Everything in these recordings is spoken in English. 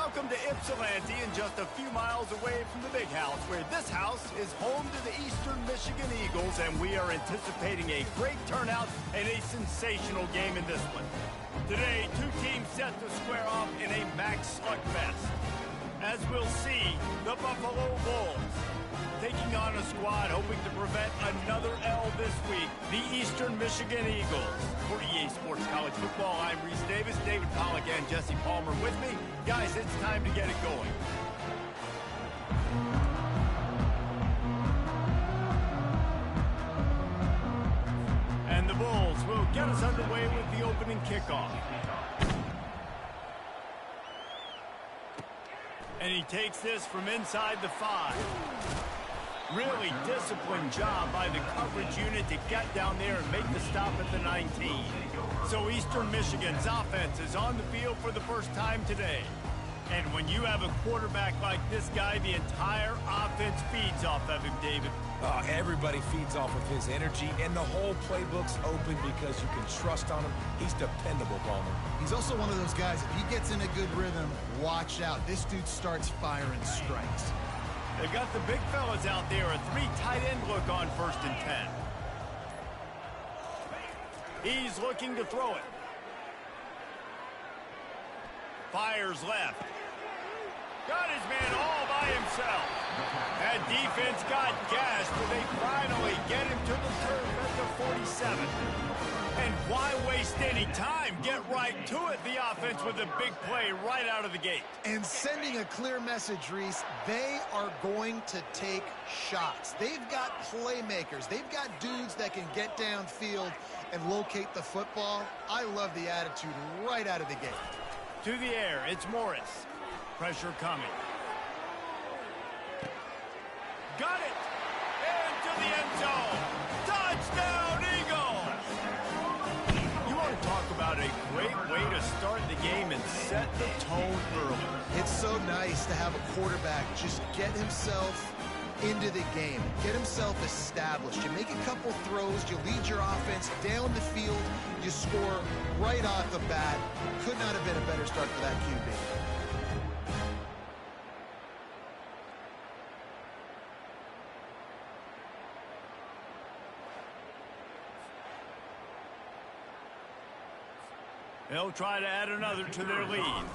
Welcome to Ypsilanti, and just a few miles away from the big house, where this house is home to the Eastern Michigan Eagles, and we are anticipating a great turnout and a sensational game in this one. Today, two teams set to square off in a max slugfest. As we'll see, the Buffalo Bulls taking on a squad hoping to prevent another L this week, the Eastern Michigan Eagles. For EA Sports College Football, I'm Reese Davis, David Pollack, and Jesse Palmer with me. Guys, it's time to get it going. And the Bulls will get us underway with the opening kickoff. And he takes this from inside the 5. Really disciplined job by the coverage unit to get down there and make the stop at the 19. So Eastern Michigan's offense is on the field for the first time today. And when you have a quarterback like this guy, the entire offense feeds off of him, David. Everybody feeds off of his energy, and the whole playbook's open because you can trust on him. He's dependable, Palmer. He's also one of those guys, if he gets in a good rhythm, watch out. This dude starts firing strikes. They've got the big fellas out there, a 3 tight end look on 1st and 10. He's looking to throw it. Fires left. Got his man all by himself. That defense got gashed, but they finally get him to the turf at the 47. And why waste any time? Get right to it, the offense, with a big play right out of the gate. And sending a clear message, Reese, they are going to take shots. They've got playmakers. They've got dudes that can get downfield and locate the football. I love the attitude right out of the gate. To the air, it's Morris. Pressure coming. Got it! Into the end zone! Touchdown, Eagles! You want to talk about a great way to start the game and set the tone early. It's so nice to have a quarterback just get himself into the game, get himself established. You make a couple throws, you lead your offense down the field, you score right off the bat. Could not have been a better start for that QB. They'll try to add another to their lead.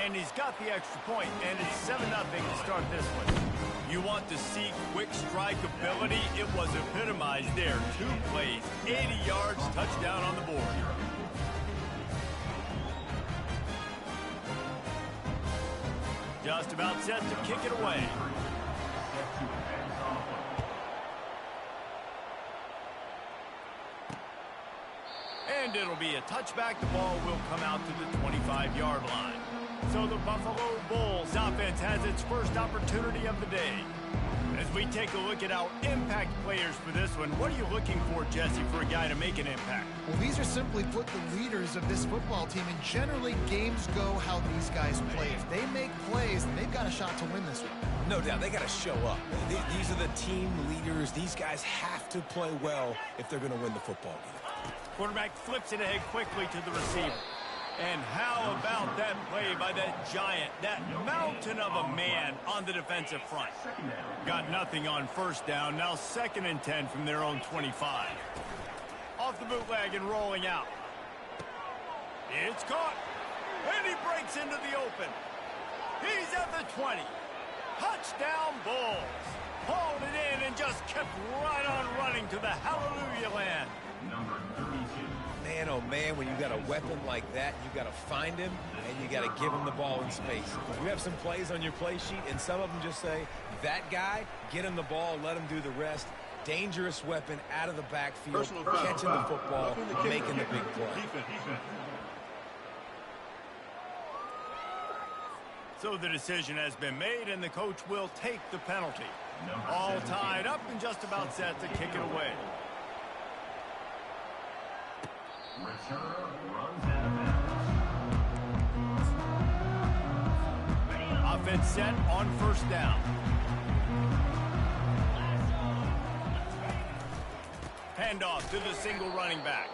And he's got the extra point, and it's 7-0 to start this one. You want to see quick strike ability? It was epitomized there. 2 plays, 80 yards, touchdown on the board. Just about set to kick it away. And it'll be a touchback. The ball will come out to the 25-yard line. So the Buffalo Bulls offense has its first opportunity of the day. As we take a look at our impact players for this one, what are you looking for, Jesse, for a guy to make an impact? Well, these are simply put the leaders of this football team, and generally games go how these guys play. If they make plays, they've got a shot to win this one. No doubt, they got to show up. These are the team leaders. These guys have to play well if they're going to win the football game. Quarterback flips it ahead quickly to the receiver. And how about that play by that giant, that mountain of a man on the defensive front? Got nothing on 1st down, now 2nd and 10 from their own 25. Off the bootleg and rolling out. It's caught. And he breaks into the open. He's at the 20. Touchdown Bulls. Hauled it in and just kept right on running to the hallelujah land. Man, oh man, when you got a weapon like that, you got to find him and you got to give him the ball in space. You have some plays on your play sheet, and some of them just say, that guy, get him the ball, let him do the rest. Dangerous weapon out of the backfield, catching the football, making the big play. So the decision has been made, and the coach will take the penalty. All tied up and just about set to kick it away. Offense set on 1st down. Handoff to the single running back.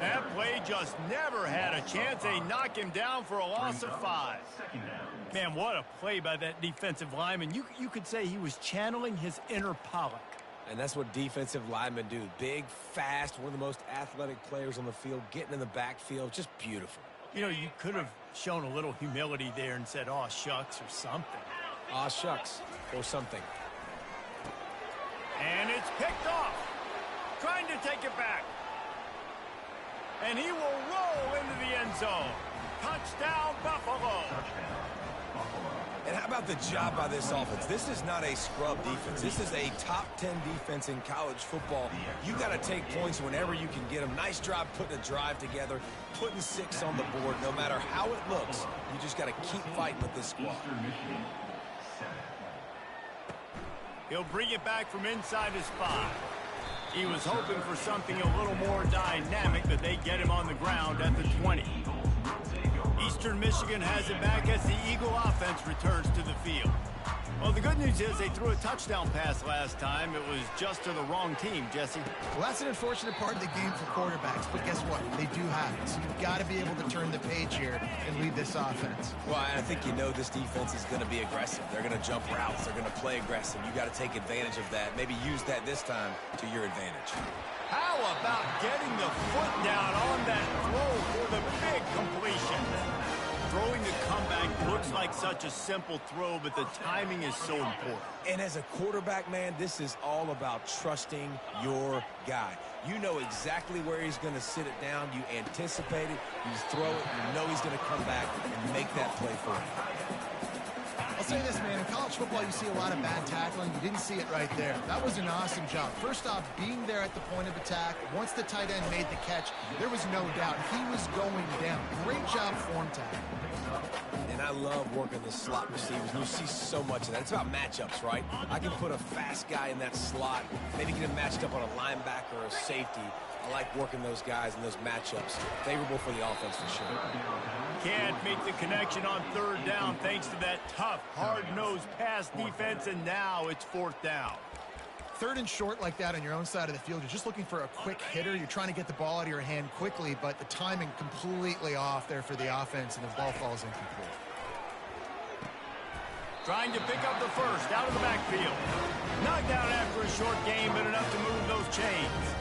That play just never had a chance. They knock him down for a loss of 5. Man, what a play by that defensive lineman. You could say he was channeling his inner Pollock. And that's what defensive linemen do. Big, fast, one of the most athletic players on the field, getting in the backfield, just beautiful. You know, you could have shown a little humility there and said, "Aw, shucks," or something. Aw, shucks, or something. And it's picked off. Trying to take it back. And he will roll into the end zone. Touchdown, Buffalo. And how about the job by this offense? This is not a scrub defense. This is a top 10 defense in college football. You got to take points whenever you can get them. Nice job putting a drive together, putting 6 on the board. No matter how it looks, you just got to keep fighting with this squad. He'll bring it back from inside his 5. He was hoping for something a little more dynamic, but they get him on the ground at the 20. Eastern Michigan has it back as the Eagle offense returns to the field. Well, the good news is they threw a touchdown pass last time. It was just to the wrong team, Jesse. Well, that's an unfortunate part of the game for quarterbacks, but guess what? They do have it. So you've got to be able to turn the page here and lead this offense. Well, I think you know this defense is going to be aggressive. They're going to jump routes. They're going to play aggressive. You got to take advantage of that. Maybe use that this time to your advantage. How about getting the foot down on that throw for the big completion? Throwing the comeback looks like such a simple throw, but the timing is so important. And as a quarterback, man, this is all about trusting your guy. You know exactly where he's going to sit it down. You anticipate it. You throw it. You know he's going to come back and make that play for you. I'll say this, man. In college football, you see a lot of bad tackling. You didn't see it right there. That was an awesome job. First off, being there at the point of attack. Once the tight end made the catch, there was no doubt he was going down. Great job form tackling. And I love working the slot receivers. You see so much of that. It's about matchups, right? I can put a fast guy in that slot, maybe get him matched up on a linebacker or a safety. I like working those guys in those matchups. Favorable for the offense for sure. Can't make the connection on 3rd down thanks to that tough, hard-nosed pass defense, and now it's 4th down. 3rd and short like that on your own side of the field, you're just looking for a quick hitter. You're trying to get the ball out of your hand quickly, but the timing completely off there for the offense, and the ball falls incomplete. Trying to pick up the first out of the backfield. Knocked down after a short game, but enough to move those chains.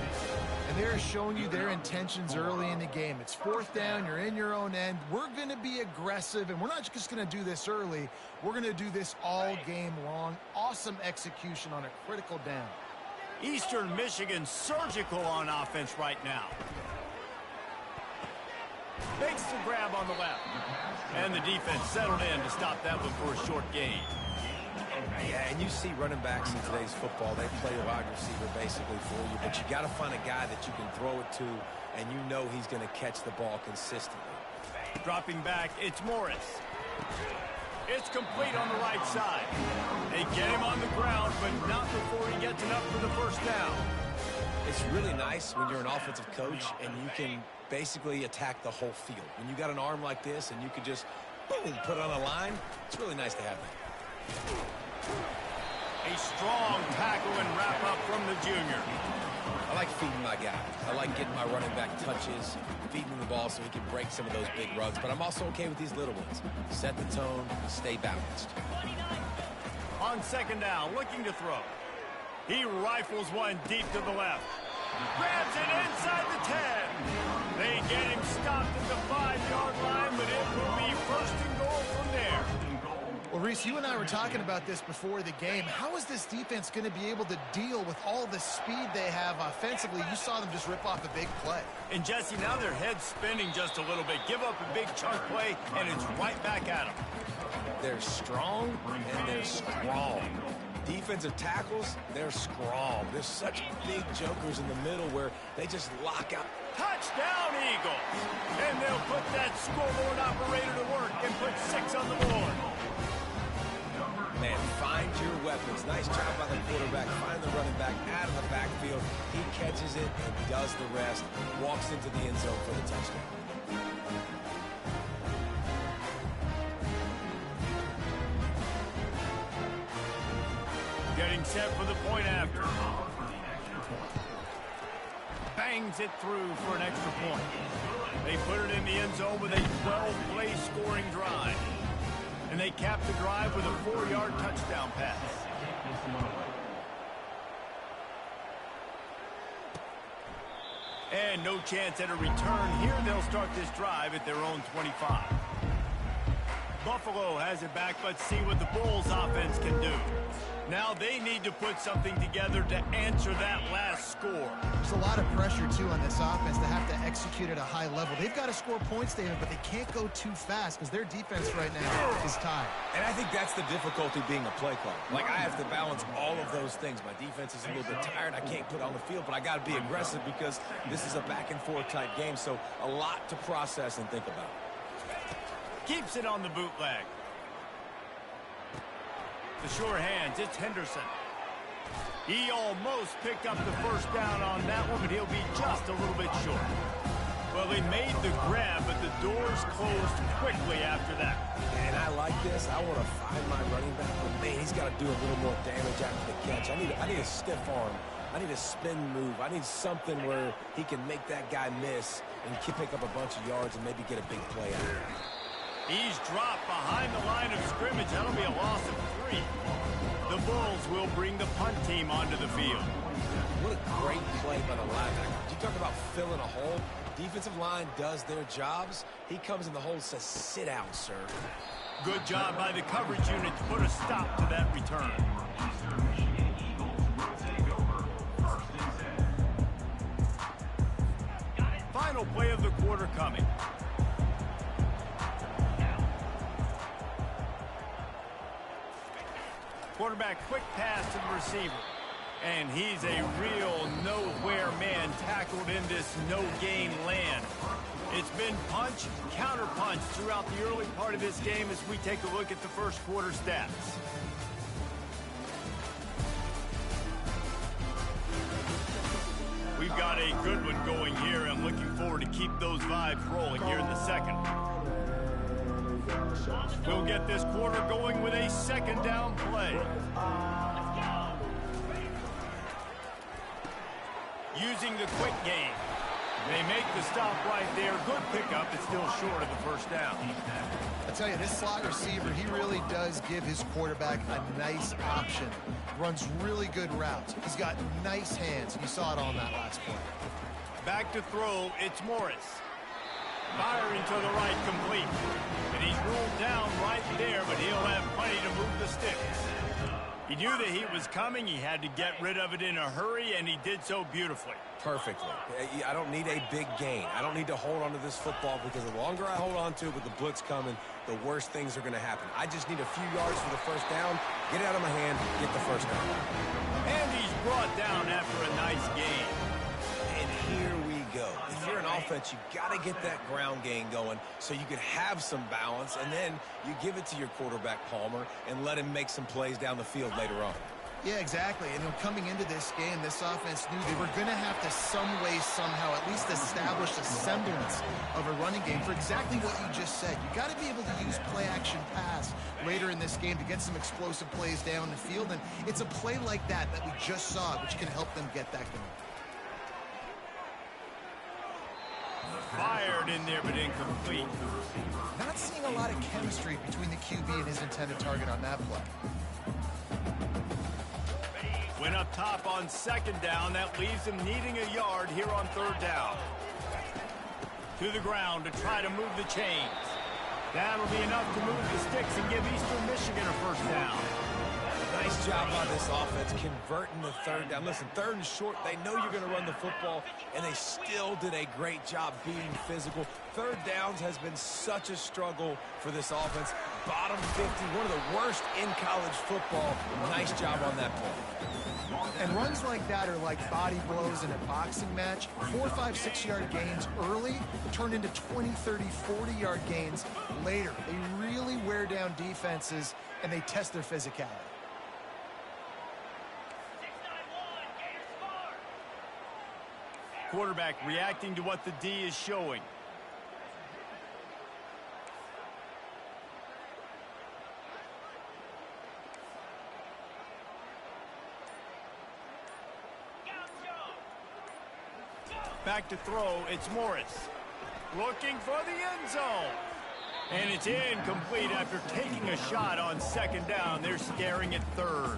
And they're showing you their intentions early in the game. It's 4th down. You're in your own end. We're going to be aggressive, and we're not just going to do this early. We're going to do this all game long. Awesome execution on a critical down. Eastern Michigan surgical on offense right now. Makes the grab on the left. And the defense settled in to stop that one for a short gain. Yeah, and you see running backs in today's football, they play a wide receiver basically for you, but you got to find a guy that you can throw it to, and you know he's going to catch the ball consistently. Dropping back, it's Morris. It's complete on the right side. They get him on the ground, but not before he gets enough for the first down. It's really nice when you're an offensive coach and you can basically attack the whole field. When you got an arm like this and you can just, boom, put it on a line, it's really nice to have that. A strong tackle and wrap up from the junior. I like feeding my guy. I like getting my running back touches, feeding him the ball so he can break some of those big runs. But I'm also okay with these little ones. Set the tone, stay balanced. On 2nd down, looking to throw. He rifles one deep to the left. Grabs it inside the 10. They get him stopped at the 5-yard line, but it will be 1st and goal from there. Well, Reese, you and I were talking about this before the game. How is this defense going to be able to deal with all the speed they have offensively? You saw them just rip off a big play. And, Jesse, now their head's spinning just a little bit. Give up a big chunk play, and it's right back at them. They're strong, and they're strong. Defensive tackles, they're strong. There's such big jokers in the middle where they just lock out. Touchdown, Eagles! And they'll put that scoreboard operator to work and put 6 on the board. Man, find your weapons. Nice job by the quarterback. Find the running back out of the backfield. He catches it and does the rest. Walks into the end zone for the touchdown. Getting set for the point after. Bang! bangs it through for an extra point. They put it in the end zone with a 12-play scoring drive. And they cap the drive with a 4-yard touchdown pass. And no chance at a return here. They'll start this drive at their own 25. Buffalo has it back. Let's see what the Bulls offense can do. Now they need to put something together to answer that last score. There's a lot of pressure, too, on this offense to have to execute at a high level. They've got to score points, David, but they can't go too fast because their defense right now is tied. And I think that's the difficulty being a play caller. Like, I have to balance all of those things. My defense is a little bit tired. I can't put on the field, but I got to be aggressive because this is a back-and-forth type game, so a lot to process and think about. Keeps it on the bootleg. The sure hands, it's Henderson. He almost picked up the first down on that one, but he'll be just a little bit short. Well, he made the grab, but the doors closed quickly after that. And I like this. I want to find my running back, but man, he's got to do a little more damage after the catch. I need a stiff arm. I need a spin move. I need something where he can make that guy miss and pick up a bunch of yards and maybe get a big play out of it. He's dropped behind the line of scrimmage. That'll be a loss of 3. The Bulls will bring the punt team onto the field. What a great play by the linebacker. You talk about filling a hole. Defensive line does their jobs. He comes in the hole and says, sit down, sir. Good job by the coverage unit to put a stop to that return. Final play of the quarter coming. Quarterback, quick pass to the receiver. And he's a real nowhere man tackled in this no-gain land. It's been punch, counter-punch throughout the early part of this game as we take a look at the first quarter stats. We've got a good one going here. I'm looking forward to keep those vibes rolling here in the second. We'll get this quarter going with a second down play. Using the quick game. They make the stop right there. Good pickup. It's still short of the first down. I tell you, this slot receiver, he really does give his quarterback a nice option. Runs really good routes. He's got nice hands. You saw it on that last play. Back to throw. It's Morris. Firing to the right, complete. And he's ruled down right there, but he'll have plenty to move the sticks. He knew that he was coming. He had to get rid of it in a hurry, and he did so beautifully. Perfectly. I don't need a big gain. I don't need to hold on to this football because the longer I hold on to it with the blitz coming, the worse things are going to happen. I just need a few yards for the first down, get it out of my hand, get the first down. And he's brought down after a nice gain. And here we go. If you're an offense, you got to get that ground game going so you can have some balance, and then you give it to your quarterback, Palmer, and let him make some plays down the field later on. Yeah, exactly. And coming into this game, this offense knew they were going to have to some way, somehow, at least establish a semblance of a running game for exactly what you just said. You got to be able to use play-action pass later in this game to get some explosive plays down the field, and it's a play like that we just saw, which can help them get that going. Fired in there, but incomplete. Not seeing a lot of chemistry between the QB and his intended target on that play. Went up top on second down. That leaves him needing a yard here on third down. To the ground to try to move the chains. That'll be enough to move the sticks and give Eastern Michigan a first down. Nice job by this offense converting the third down. Listen, third and short, they know you're going to run the football, and they still did a great job being physical. Third downs has been such a struggle for this offense. Bottom 50, one of the worst in college football. Nice job on that play. And runs like that are like body blows in a boxing match. 4, 5, 6-yard gains early turn into 20, 30, 40-yard gains later. They really wear down defenses, and they test their physicality. Quarterback reacting to what the D is showing. Back to throw, it's Morris. Looking for the end zone. And it's incomplete after taking a shot on second down. They're staring at third.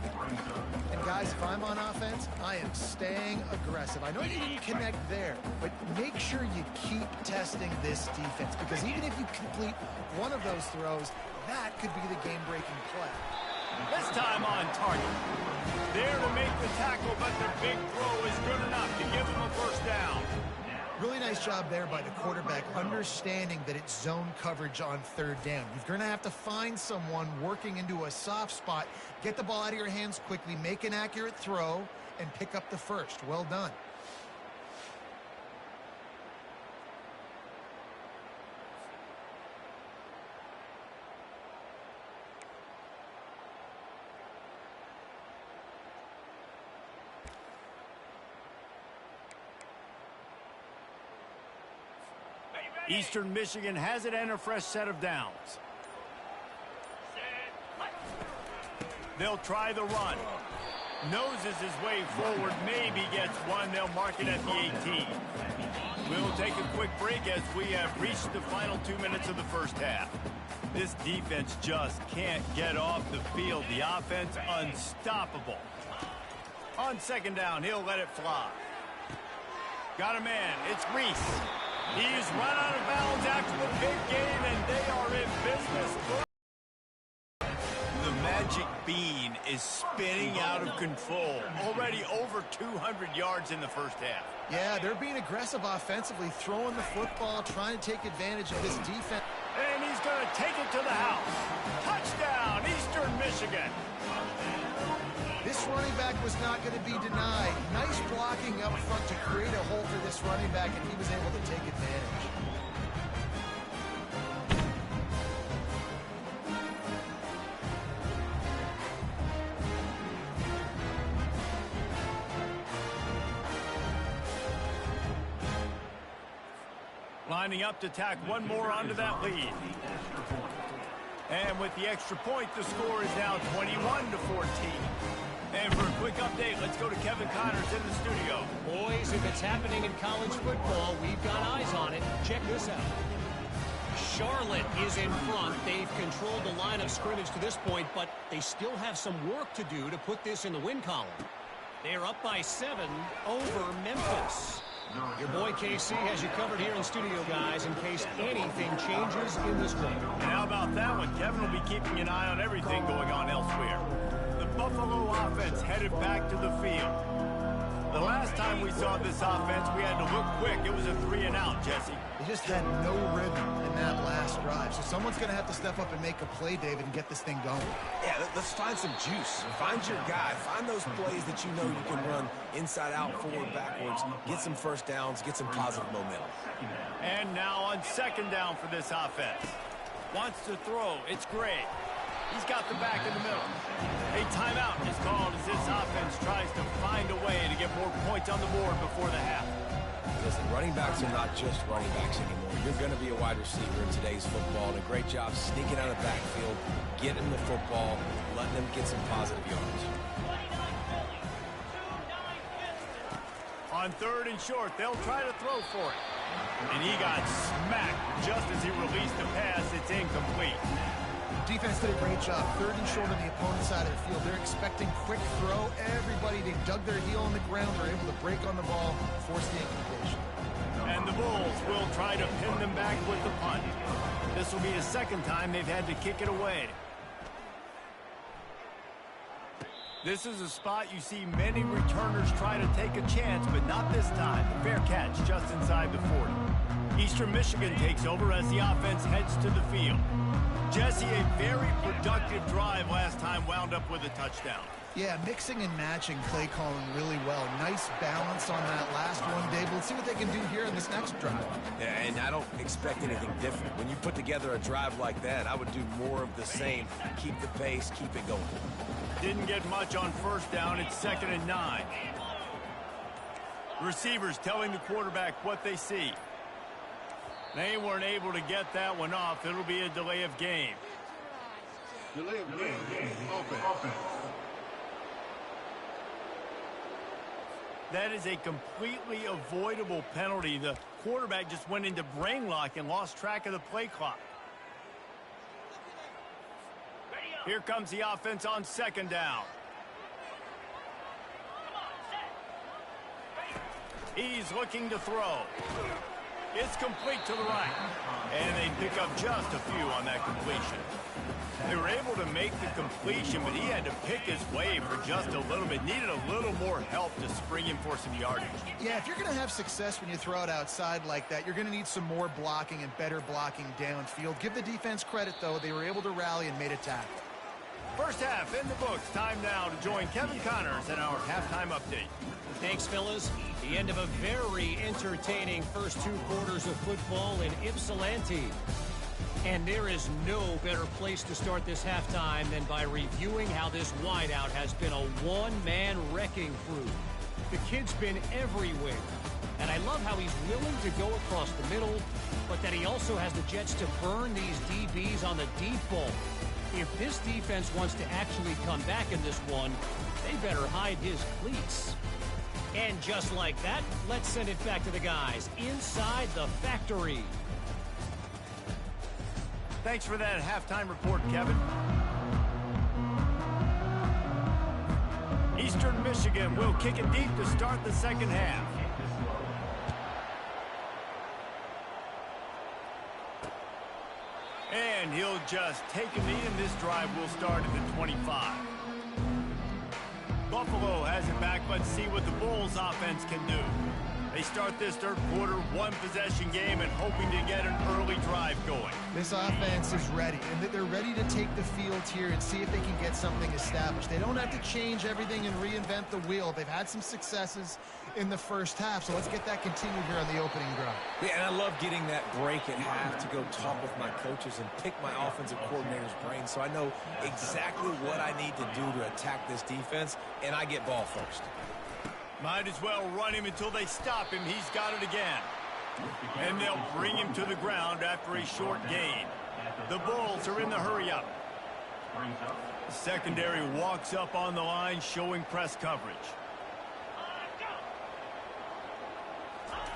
And guys, if I'm on offense, I am staying aggressive. I know you didn't connect there, but make sure you keep testing this defense, because even if you complete one of those throws, that could be the game-breaking play. This time on target. There to make the tackle, but the big throw is good enough to give them a first down. Really nice job there by the quarterback, understanding that it's zone coverage on third down. You're going to have to find someone working into a soft spot, get the ball out of your hands quickly, make an accurate throw, and pick up the first. Well done. Eastern Michigan has it and a fresh set of downs. They'll try the run. Noses his way forward, maybe gets one. They'll mark it at the 18. We'll take a quick break as we have reached the final 2 minutes of the first half. This defense just can't get off the field. The offense unstoppable. On second down, he'll let it fly. Got a man. It's Reese. He's run out of bounds after the big game, and they are in business. The magic bean is spinning out of control. Already over 200 yards in the first half. Yeah, they're being aggressive offensively, throwing the football, trying to take advantage of this defense. And he's going to take it to the house. Touchdown, Eastern Michigan. This running back was not going to be denied. Nice blocking up front to create a hole for this running back, and he was able to take advantage. Lining up to tack one more onto that lead. And with the extra point, the score is now 21-14. And for a quick update, let's go to Kevin Connors in the studio. Boys, if it's happening in college football, we've got eyes on it. Check this out. Charlotte is in front. They've controlled the line of scrimmage to this point, but they still have some work to do to put this in the win column. They're up by 7 over Memphis. Your boy KC has you covered here in studio, guys, in case anything changes in this game. And how about that one? Kevin will be keeping an eye on everything going on elsewhere. The Buffalo offense headed back to the field. The last time we saw this offense, we had to look quick. It was a 3-and-out, Jesse. They just had no rhythm in that last drive. So someone's going to have to step up and make a play, David, and get this thing going. Yeah, let's find some juice. Find your guy. Find those plays that you know you can run inside out, forward, backwards. Get some first downs. Get some positive momentum. And now on second down for this offense. Wants to throw. It's Gray. He's got the back in the middle. A timeout is called as this offense tries to find a way to get more points on the board before the half. Listen, running backs are not just running backs anymore. You're going to be a wide receiver in today's football. And a great job sneaking out of the backfield, getting the football, letting them get some positive yards. On third and short, they'll try to throw for it. And he got smacked just as he released the pass. It's incomplete. Defense did a great job. Third and short on the opponent's side of the field. They're expecting quick throw. Everybody, they dug their heel on the ground. They're able to break on the ball, force the incompletion. And the Bulls will try to pin them back with the punt. This will be the second time they've had to kick it away. This is a spot you see many returners try to take a chance, but not this time. Fair catch just inside the 40. Eastern Michigan takes over as the offense heads to the field. Jesse, a very productive drive last time wound up with a touchdown. Yeah, mixing and matching play calling really well. Nice balance on that last one, Dave. Let's see what they can do here in this next drive. Yeah, and I don't expect anything different. When you put together a drive like that, I would do more of the same. Keep the pace, keep it going. Didn't get much on first down. It's 2nd and 9. Receivers telling the quarterback what they see. They weren't able to get that one off. It'll be a delay of game. Delay of game. Offense. That is a completely avoidable penalty. The quarterback just went into brain lock and lost track of the play clock. Here comes the offense on second down. He's looking to throw. It's complete to the right. And they pick up just a few on that completion. They were able to make the completion, but he had to pick his way for just a little bit. Needed a little more help to spring him for some yardage. Yeah, if you're going to have success when you throw it outside like that, you're going to need some more blocking and better blocking downfield. Give the defense credit, though. They were able to rally and made a tackle. First half in the books. Time now to join Kevin Connors in our halftime update. Thanks, fellas. The end of a very entertaining first 2 quarters of football in Ypsilanti. And there is no better place to start this halftime than by reviewing how this wideout has been a one-man wrecking crew. The kid's been everywhere. And I love how he's willing to go across the middle, but that he also has the jets to burn these DBs on the deep ball. If this defense wants to actually come back in this one, they better hide his cleats. And just like that, let's send it back to the guys inside the factory. Thanks for that halftime report, Kevin. Eastern Michigan will kick it deep to start the second half. And he'll just take a knee, and this drive will start at the 25. Buffalo has it back. Let's see what the Bulls offense can do. They start this third quarter, one-possession game, and hoping to get an early drive going. This offense is ready, and they're ready to take the field here and see if they can get something established. They don't have to change everything and reinvent the wheel. They've had some successes in the first half, so let's get that continued here on the opening drive. Yeah, and I love getting that break at half to go talk with my coaches and pick my offensive coordinator's brain so I know exactly what I need to do to attack this defense, and I get ball first. Might as well run him until they stop him. He's got it again. And they'll bring him to the ground after a short gain. The Bulls are in the hurry-up. The secondary walks up on the line, showing press coverage.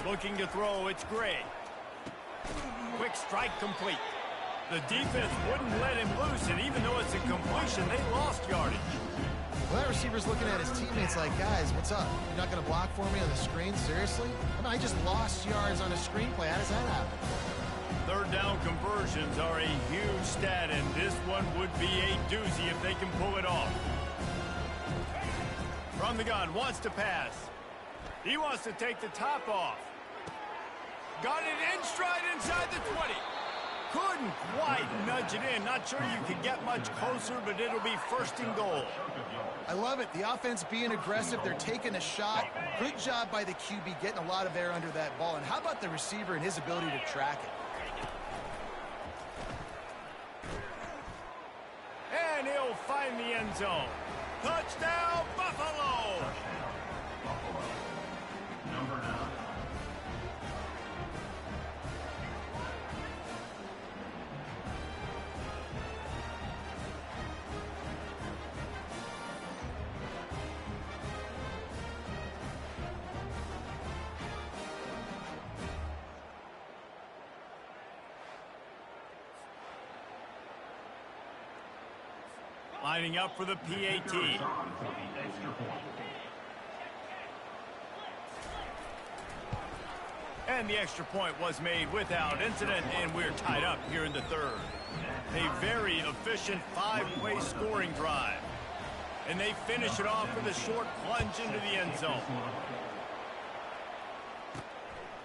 Looking to throw, it's Gray. Quick strike complete. The defense wouldn't let him loose, and even though it's a completion, they lost yardage. Well, that receiver's looking at his teammates like, guys, what's up? You're not going to block for me on the screen? Seriously? I mean, I just lost yards on a screenplay. How does that happen? Third down conversions are a huge stat, and this one would be a doozy if they can pull it off. From the gun, wants to pass. He wants to take the top off. Got it in stride inside the 20. Couldn't quite nudge it in. Not sure you could get much closer, but it'll be first and goal. I love it. The offense being aggressive. They're taking a shot. Good job by the QB getting a lot of air under that ball. And how about the receiver and his ability to track it? And he'll find the end zone. Touchdown, Buffalo! Number 9. Lining up for the PAT. And the extra point was made without incident, and we're tied up here in the third. A very efficient 5-play scoring drive. And they finish it off with a short plunge into the end zone.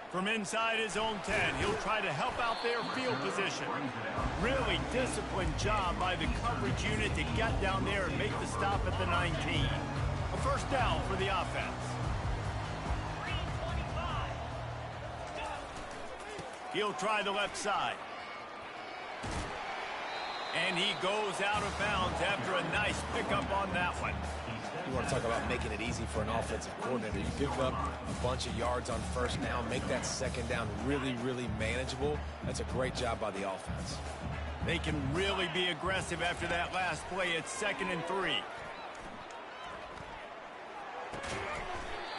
From inside his own 10, he'll try to help out their field position. Really disciplined job by the coverage unit to get down there and make the stop at the 19. A first down for the offense. He'll try the left side. And he goes out of bounds after a nice pickup on that one. You want to talk about making it easy for an offensive coordinator. You give up a bunch of yards on first down, make that second down really, really manageable. That's a great job by the offense. They can really be aggressive after that last play. It's 2nd and 3.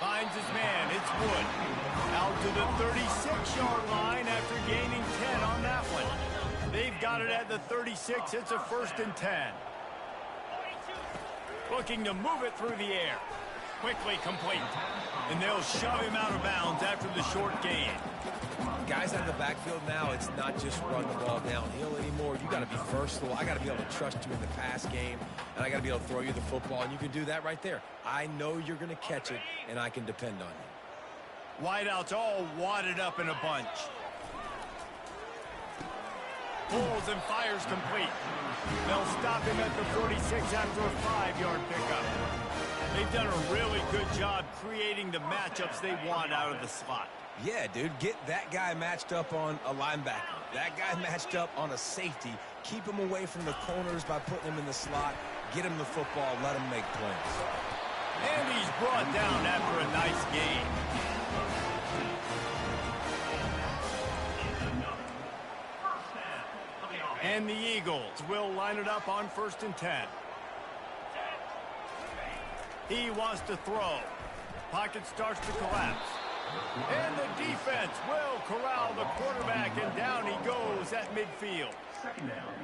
Finds his man. It's Wood. Out to the 36-yard line after gaining 10 on that one. They've got it at the 36. It's a 1st and 10. Looking to move it through the air. Quickly complete. And they'll shove him out of bounds after the short gain. Guys out of the backfield now, it's not just run the ball downhill anymore. You got to be versatile. I got to be able to trust you in the pass game, and I got to be able to throw you the football, and you can do that right there. I know you're going to catch it, and I can depend on you. Wideouts all wadded up in a bunch. Pulls and fires complete. They'll stop him at the 46 after a 5-yard pickup. They've done a really good job creating the matchups they want out of the slot. Yeah, dude, get that guy matched up on a linebacker. That guy matched up on a safety. Keep him away from the corners by putting him in the slot. Get him the football. Let him make plays. And he's brought down after a nice gain. And the Eagles will line it up on 1st and 10. He wants to throw. Pocket starts to collapse. And the defense will corral the quarterback, and down he goes at midfield.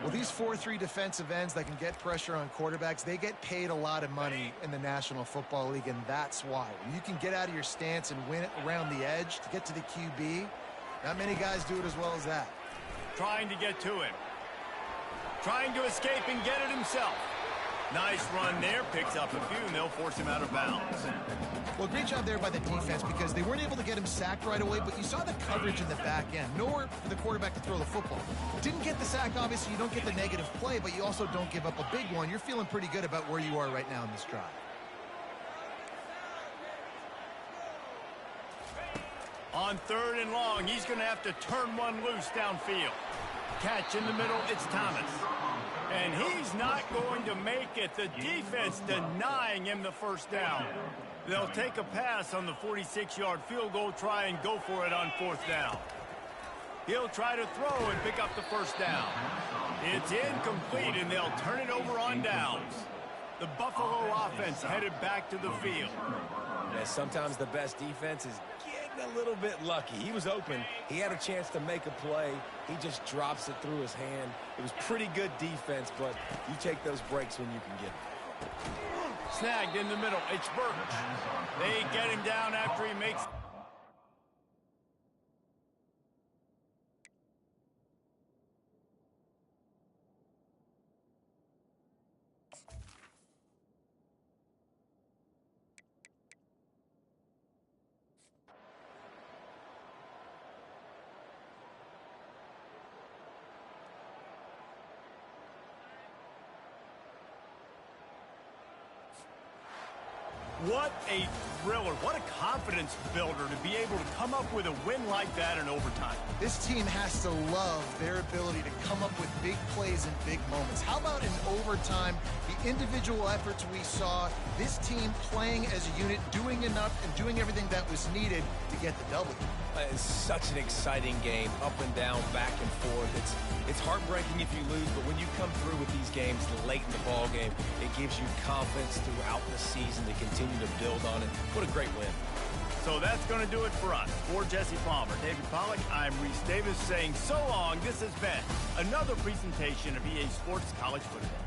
Well, these 4-3 defensive ends that can get pressure on quarterbacks, they get paid a lot of money in the National Football League, and that's why. When you can get out of your stance and win it around the edge to get to the QB, not many guys do it as well as that. Trying to get to him. Trying to escape and get it himself. Nice run there, picks up a few, and they'll force him out of bounds. Well, great job there by the defense because they weren't able to get him sacked right away, but you saw the coverage in the back end. Nowhere for the quarterback to throw the football. Didn't get the sack, obviously. You don't get the negative play, but you also don't give up a big one. You're feeling pretty good about where you are right now in this drive. On 3rd and long, he's going to have to turn one loose downfield. Catch in the middle, it's Thomas. And he's not going to make it. The defense denying him the 1st down. They'll take a pass on the 46-yard field goal, try and go for it on 4th down. He'll try to throw and pick up the 1st down. It's incomplete, and they'll turn it over on downs. The Buffalo offense headed back to the field. Yeah, sometimes the best defense is getting a little bit lucky. He was open. He had a chance to make a play. He just drops it through his hand. It was pretty good defense, but you take those breaks when you can get them. Snagged in the middle. It's Birch. They get him down after he makes... What a thriller. What a confidence builder to be able to come up with a win like that in overtime. This team has to love their ability to come up with big plays and big moments. How about in overtime, the individual efforts we saw, this team playing as a unit, doing enough and doing everything that was needed to get the W. It's such an exciting game, up and down, back and forth. It's heartbreaking if you lose, but when you come through with these games late in the ball game, it gives you confidence throughout the season to continue to build on it. What a great win. So that's going to do it for us. For Jesse Palmer, David Pollack, I'm Reese Davis saying so long. This has been another presentation of EA Sports College Football.